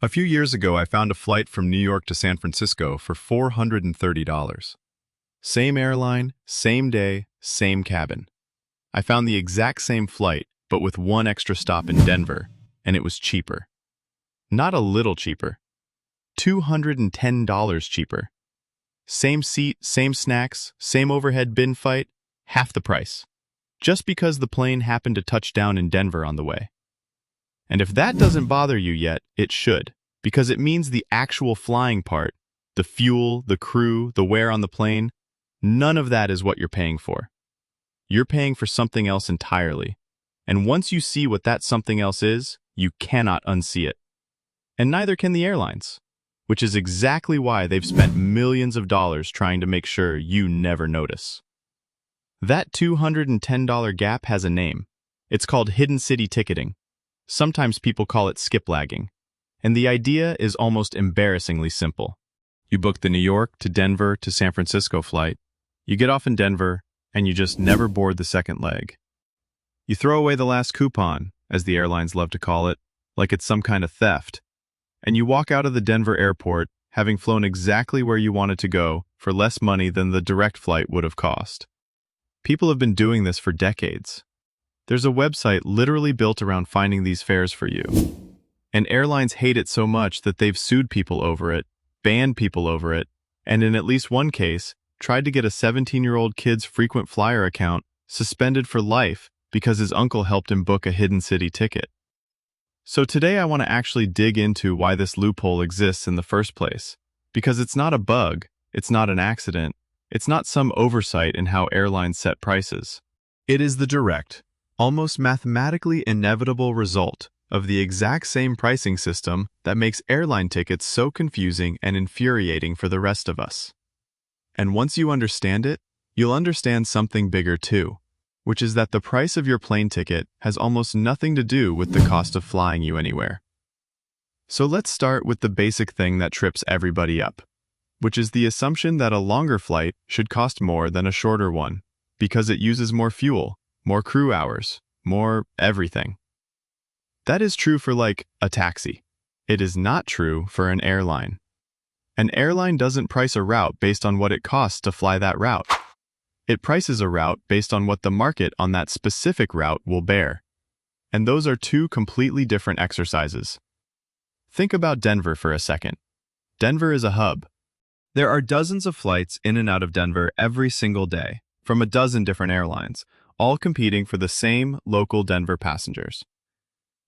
A few years ago, I found a flight from New York to San Francisco for $430. Same airline, same day, same cabin. I found the exact same flight, but with one extra stop in Denver, and it was cheaper. Not a little cheaper. $210 cheaper. Same seat, same snacks, same overhead bin fight, half the price. Just because the plane happened to touch down in Denver on the way. And if that doesn't bother you yet, it should, because it means the actual flying part, the fuel, the crew, the wear on the plane, none of that is what you're paying for. You're paying for something else entirely. And once you see what that something else is, you cannot unsee it. And neither can the airlines, which is exactly why they've spent millions of dollars trying to make sure you never notice. That $210 gap has a name. It's called hidden city ticketing. Sometimes people call it skiplagging. And the idea is almost embarrassingly simple. You book the New York to Denver to San Francisco flight. You get off in Denver, and you just never board the second leg. You throw away the last coupon, as the airlines love to call it, like it's some kind of theft. And you walk out of the Denver airport, having flown exactly where you wanted to go for less money than the direct flight would have cost. People have been doing this for decades. There's a website literally built around finding these fares for you. And airlines hate it so much that they've sued people over it, banned people over it, and in at least one case, tried to get a 17-year-old kid's frequent flyer account suspended for life because his uncle helped him book a hidden city ticket. So today I want to actually dig into why this loophole exists in the first place, because it's not a bug, it's not an accident, it's not some oversight in how airlines set prices. It is the direct, almost mathematically inevitable result of the exact same pricing system that makes airline tickets so confusing and infuriating for the rest of us. And once you understand it, you'll understand something bigger too, which is that the price of your plane ticket has almost nothing to do with the cost of flying you anywhere. So let's start with the basic thing that trips everybody up, which is the assumption that a longer flight should cost more than a shorter one, because it uses more fuel, more crew hours, more everything. That is true for like a taxi. It is not true for an airline. An airline doesn't price a route based on what it costs to fly that route. It prices a route based on what the market on that specific route will bear. And those are two completely different exercises. Think about Denver for a second. Denver is a hub. There are dozens of flights in and out of Denver every single day, from a dozen different airlines, all competing for the same local Denver passengers.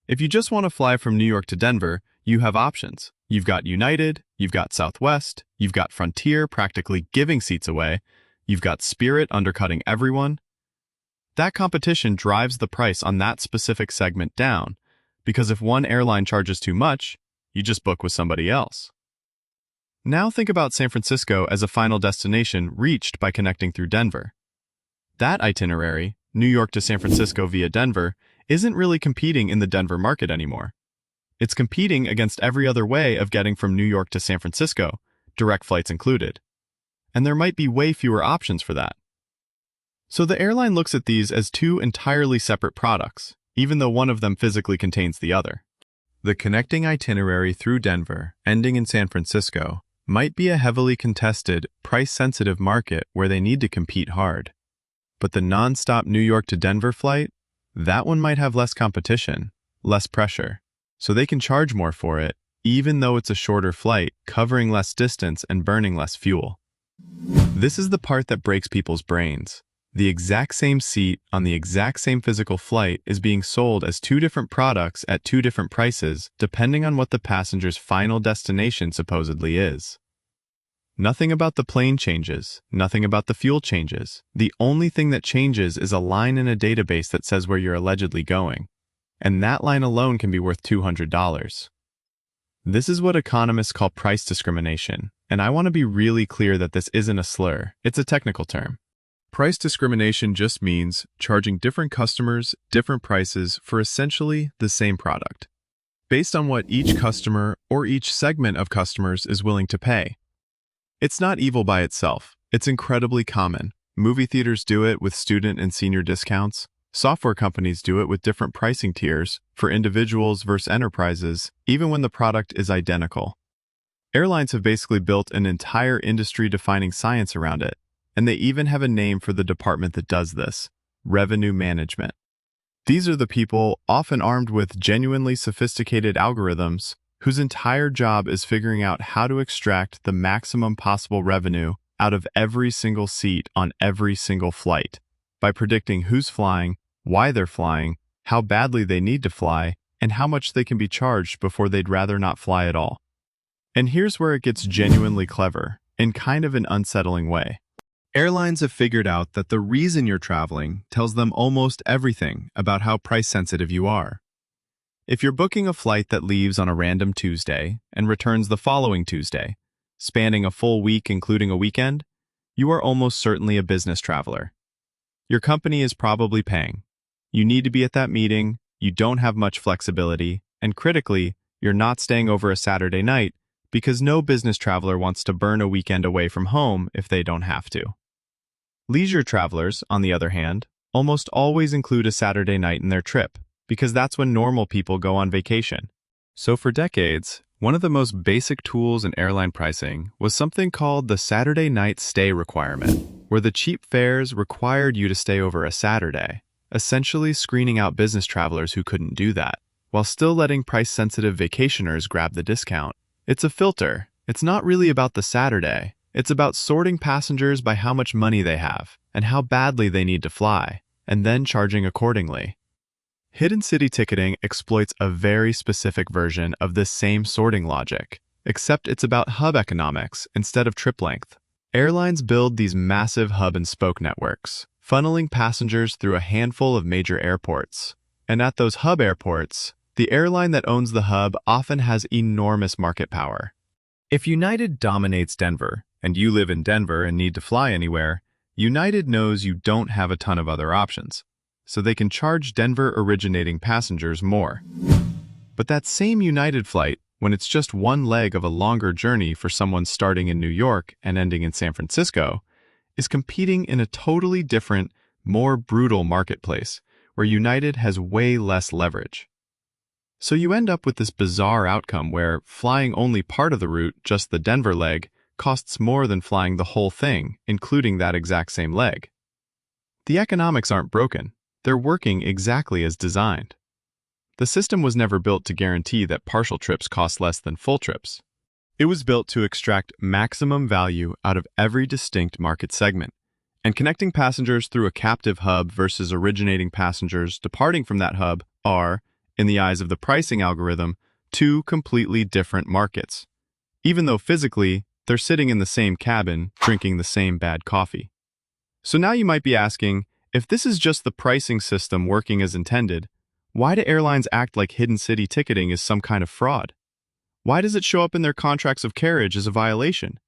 If you just want to fly from New York to Denver, you have options. You've got United, you've got Southwest, you've got Frontier practically giving seats away, you've got Spirit undercutting everyone. That competition drives the price on that specific segment down, because if one airline charges too much, you just book with somebody else. Now think about San Francisco as a final destination reached by connecting through Denver. That itinerary, New York to San Francisco via Denver, isn't really competing in the Denver market anymore. It's competing against every other way of getting from New York to San Francisco, direct flights included. And there might be way fewer options for that. So the airline looks at these as two entirely separate products, even though one of them physically contains the other. The connecting itinerary through Denver, ending in San Francisco, might be a heavily contested, price-sensitive market where they need to compete hard. But the non-stop New York to Denver flight, that one might have less competition, less pressure, so they can charge more for it, even though it's a shorter flight, covering less distance and burning less fuel. This is the part that breaks people's brains. The exact same seat on the exact same physical flight is being sold as two different products at two different prices, depending on what the passenger's final destination supposedly is. Nothing about the plane changes, nothing about the fuel changes. The only thing that changes is a line in a database that says where you're allegedly going. And that line alone can be worth $200. This is what economists call price discrimination, and I want to be really clear that this isn't a slur, it's a technical term. Price discrimination just means charging different customers different prices for essentially the same product, based on what each customer or each segment of customers is willing to pay. It's not evil by itself. It's incredibly common. Movie theaters do it with student and senior discounts. Software companies do it with different pricing tiers for individuals versus enterprises, even when the product is identical. Airlines have basically built an entire industry-defining science around it, and they even have a name for the department that does this: revenue management. These are the people, often armed with genuinely sophisticated algorithms, whose entire job is figuring out how to extract the maximum possible revenue out of every single seat on every single flight, by predicting who's flying, why they're flying, how badly they need to fly, and how much they can be charged before they'd rather not fly at all. And here's where it gets genuinely clever, in kind of an unsettling way. Airlines have figured out that the reason you're traveling tells them almost everything about how price-sensitive you are. If you're booking a flight that leaves on a random Tuesday and returns the following Tuesday, spanning a full week including a weekend, you are almost certainly a business traveler. Your company is probably paying. You need to be at that meeting, you don't have much flexibility, and critically, you're not staying over a Saturday night because no business traveler wants to burn a weekend away from home if they don't have to. Leisure travelers, on the other hand, almost always include a Saturday night in their trip, because that's when normal people go on vacation. So for decades, one of the most basic tools in airline pricing was something called the Saturday night stay requirement, where the cheap fares required you to stay over a Saturday, essentially screening out business travelers who couldn't do that, while still letting price-sensitive vacationers grab the discount. It's a filter. It's not really about the Saturday. It's about sorting passengers by how much money they have and how badly they need to fly, and then charging accordingly. Hidden City ticketing exploits a very specific version of this same sorting logic, except it's about hub economics instead of trip length. Airlines build these massive hub and spoke networks, funneling passengers through a handful of major airports. And at those hub airports, the airline that owns the hub often has enormous market power. If United dominates Denver, and you live in Denver and need to fly anywhere, United knows you don't have a ton of other options, so they can charge Denver-originating passengers more. But that same United flight, when it's just one leg of a longer journey for someone starting in New York and ending in San Francisco, is competing in a totally different, more brutal marketplace, where United has way less leverage. So you end up with this bizarre outcome where flying only part of the route, just the Denver leg, costs more than flying the whole thing, including that exact same leg. The economics aren't broken. They're working exactly as designed. The system was never built to guarantee that partial trips cost less than full trips. It was built to extract maximum value out of every distinct market segment, and connecting passengers through a captive hub versus originating passengers departing from that hub are, in the eyes of the pricing algorithm, two completely different markets, even though physically they're sitting in the same cabin, drinking the same bad coffee. So now you might be asking, if this is just the pricing system working as intended, why do airlines act like Hidden City ticketing is some kind of fraud? Why does it show up in their contracts of carriage as a violation?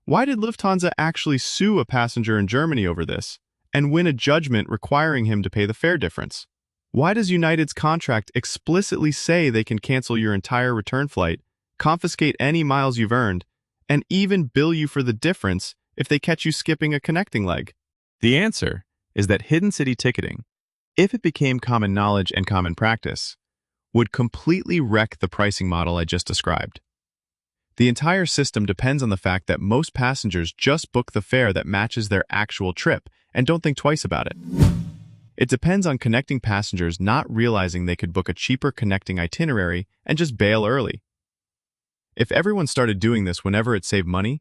Why did Lufthansa actually sue a passenger in Germany over this, and win a judgment requiring him to pay the fare difference? Why does United's contract explicitly say they can cancel your entire return flight, confiscate any miles you've earned, and even bill you for the difference if they catch you skipping a connecting leg? The answer is that Hidden City ticketing, if it became common knowledge and common practice, would completely wreck the pricing model I just described. The entire system depends on the fact that most passengers just book the fare that matches their actual trip and don't think twice about it. It depends on connecting passengers not realizing they could book a cheaper connecting itinerary and just bail early. If everyone started doing this whenever it saved money,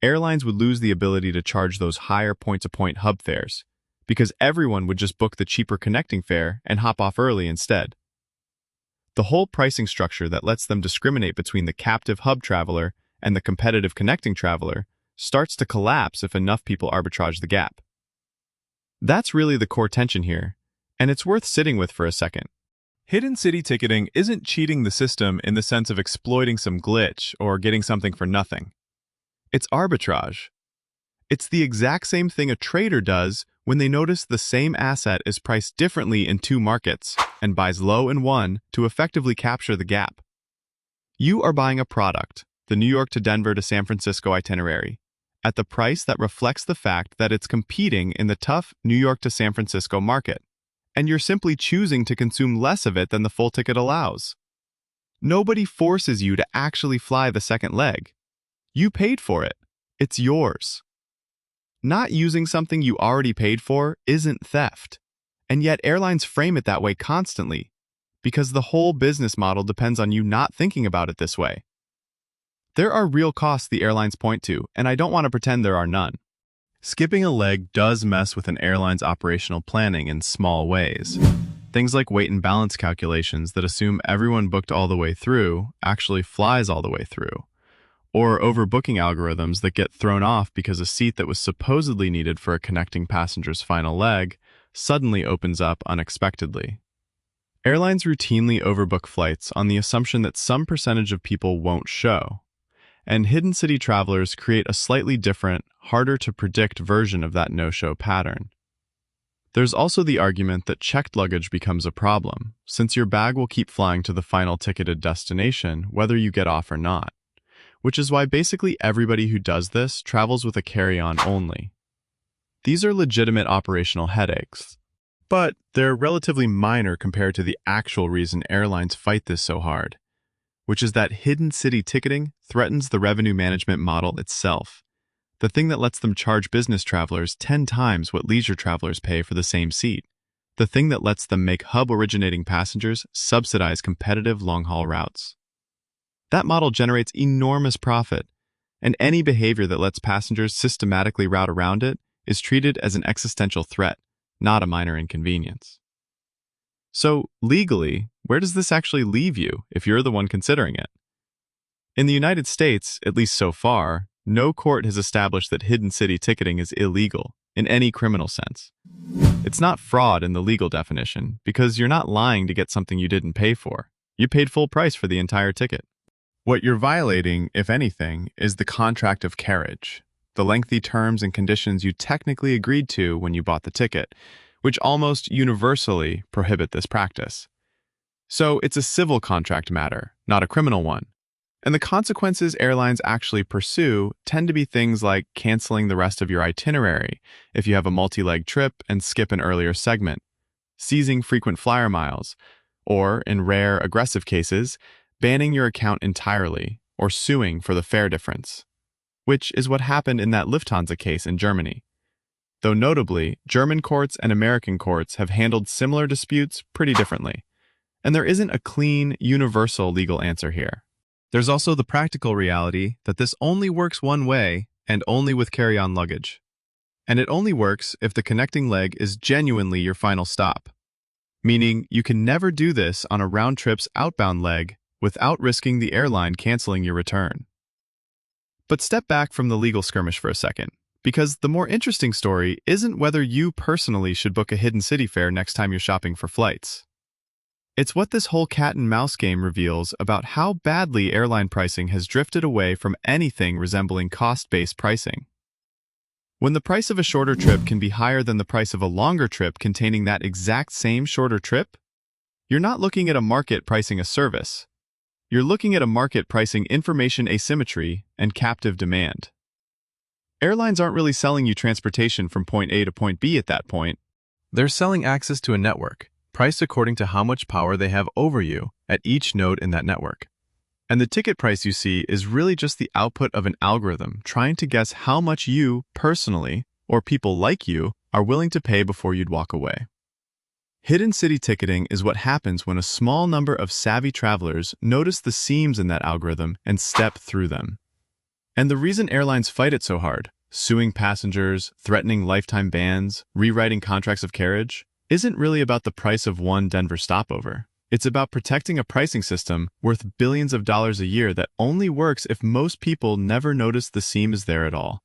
airlines would lose the ability to charge those higher point-to-point hub fares, because everyone would just book the cheaper connecting fare and hop off early instead. The whole pricing structure that lets them discriminate between the captive hub traveler and the competitive connecting traveler starts to collapse if enough people arbitrage the gap. That's really the core tension here, and it's worth sitting with for a second. Hidden City ticketing isn't cheating the system in the sense of exploiting some glitch or getting something for nothing. It's arbitrage. It's the exact same thing a trader does when they notice the same asset is priced differently in two markets and buys low in one to effectively capture the gap. You are buying a product, the New York to Denver to San Francisco itinerary, at the price that reflects the fact that it's competing in the tough New York to San Francisco market. and you're simply choosing to consume less of it than the full ticket allows. Nobody forces you to actually fly the second leg. You paid for it. It's yours. Not using something you already paid for isn't theft. And yet airlines frame it that way constantly, because the whole business model depends on you not thinking about it this way. There are real costs the airlines point to, and I don't want to pretend there are none. Skipping a leg does mess with an airline's operational planning in small ways. Things like weight and balance calculations that assume everyone booked all the way through actually flies all the way through. Or overbooking algorithms that get thrown off because a seat that was supposedly needed for a connecting passenger's final leg suddenly opens up unexpectedly. Airlines routinely overbook flights on the assumption that some percentage of people won't show, and hidden city travelers create a slightly different, harder-to-predict version of that no-show pattern. There's also the argument that checked luggage becomes a problem, since your bag will keep flying to the final ticketed destination whether you get off or not, which is why basically everybody who does this travels with a carry-on only. These are legitimate operational headaches, but they're relatively minor compared to the actual reason airlines fight this so hard, which is that hidden city ticketing threatens the revenue management model itself, the thing that lets them charge business travelers 10 times what leisure travelers pay for the same seat, the thing that lets them make hub-originating passengers subsidize competitive long-haul routes. That model generates enormous profit, and any behavior that lets passengers systematically route around it is treated as an existential threat, not a minor inconvenience. So, legally, where does this actually leave you if you're the one considering it? In the United States, at least so far, no court has established that hidden city ticketing is illegal in any criminal sense. It's not fraud in the legal definition because you're not lying to get something you didn't pay for. You paid full price for the entire ticket. What you're violating, if anything, is the contract of carriage, the lengthy terms and conditions you technically agreed to when you bought the ticket, which almost universally prohibit this practice. So it's a civil contract matter, not a criminal one. And the consequences airlines actually pursue tend to be things like canceling the rest of your itinerary if you have a multi-leg trip and skip an earlier segment, seizing frequent flyer miles, or, in rare, aggressive cases, banning your account entirely or suing for the fare difference, which is what happened in that Lufthansa case in Germany. Though notably, German courts and American courts have handled similar disputes pretty differently, and there isn't a clean, universal legal answer here. There's also the practical reality that this only works one way and only with carry-on luggage. And it only works if the connecting leg is genuinely your final stop, meaning you can never do this on a round-trip's outbound leg without risking the airline canceling your return. But step back from the legal skirmish for a second, because the more interesting story isn't whether you personally should book a hidden city fare next time you're shopping for flights. It's what this whole cat-and-mouse game reveals about how badly airline pricing has drifted away from anything resembling cost-based pricing. When the price of a shorter trip can be higher than the price of a longer trip containing that exact same shorter trip, you're not looking at a market pricing a service. You're looking at a market pricing information asymmetry and captive demand. Airlines aren't really selling you transportation from point A to point B at that point. They're selling access to a network, priced according to how much power they have over you at each node in that network. And the ticket price you see is really just the output of an algorithm trying to guess how much you, personally, or people like you, are willing to pay before you'd walk away. Hidden city ticketing is what happens when a small number of savvy travelers notice the seams in that algorithm and step through them. And the reason airlines fight it so hard, suing passengers, threatening lifetime bans, rewriting contracts of carriage, isn't really about the price of one Denver stopover. It's about protecting a pricing system worth billions of dollars a year that only works if most people never notice the seam is there at all.